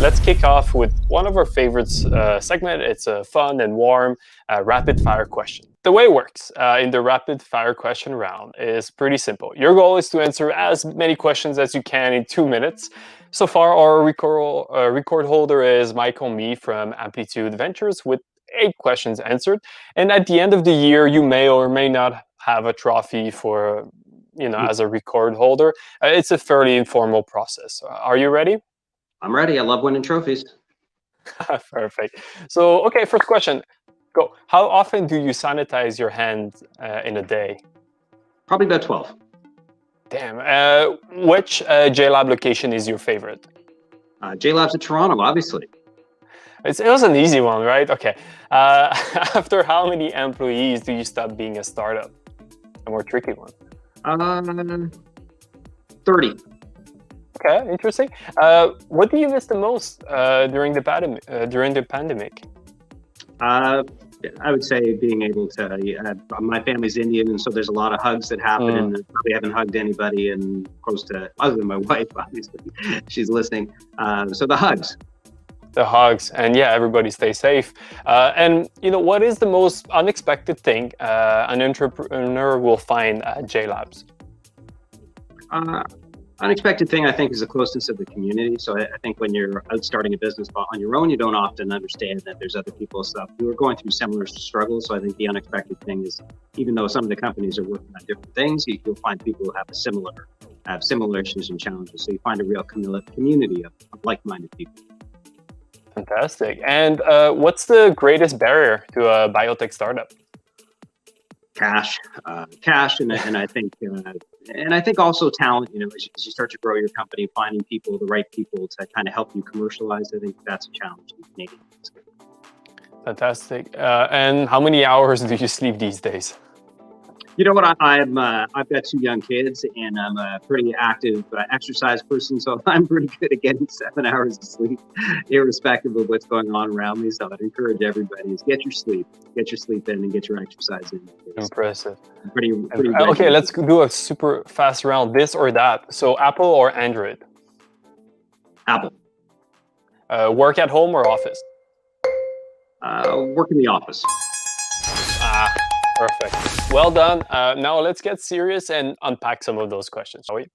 let's kick off with one of our favorites segment. It's a fun and warm rapid fire question. The way it works in the rapid fire question round is pretty simple. Your goal is to answer as many questions as you can in 2 minutes. So far, our record holder is Michael Me from Amplitude Ventures with 8 questions answered. And at the end of the year, you may or may not have a trophy for, as a record holder. It's a fairly informal process. Are you ready? I'm ready. I love winning trophies. Perfect. So, okay, first question. Go. How often do you sanitize your hands in a day? Probably about 12. Damn. Which JLab location is your favorite? JLABS at Toronto, obviously. It was an easy one, right? Okay. After how many employees do you stop being a startup? A more tricky one. 30. Okay, interesting. What do you miss the most during the pandemic? I would say being able to. My family's Indian, and so there's a lot of hugs that happen, and I probably haven't hugged anybody in close to, other than my wife, obviously. She's listening. So the hugs. The hugs, and yeah, everybody stay safe. And what is the most unexpected thing an entrepreneur will find at JLABS? Unexpected thing, I think, is the closeness of the community. So I think when you're out starting a business on your own, you don't often understand that there's other people who are going through similar struggles. So I think the unexpected thing is, even though some of the companies are working on different things, you'll find people who have similar issues and challenges. So you find a real community of like-minded people. Fantastic. And what's the greatest barrier to a biotech startup? Cash, and I think also talent. As you start to grow your company, finding the right people to kind of help you commercialize. I think that's a challenge in Canadian. Fantastic. And how many hours do you sleep these days? You know what? I've got 2 young kids, and I'm a pretty active exercise person, so I'm pretty good at getting 7 hours of sleep, irrespective of what's going on around me. So I'd encourage everybody is get your sleep in, and get your exercise in. Impressive. Pretty okay, let's do a super fast round. This or that. So Apple or Android? Apple. Work at home or office? Work in the office. Perfect. Well done. Now let's get serious and unpack some of those questions, shall we?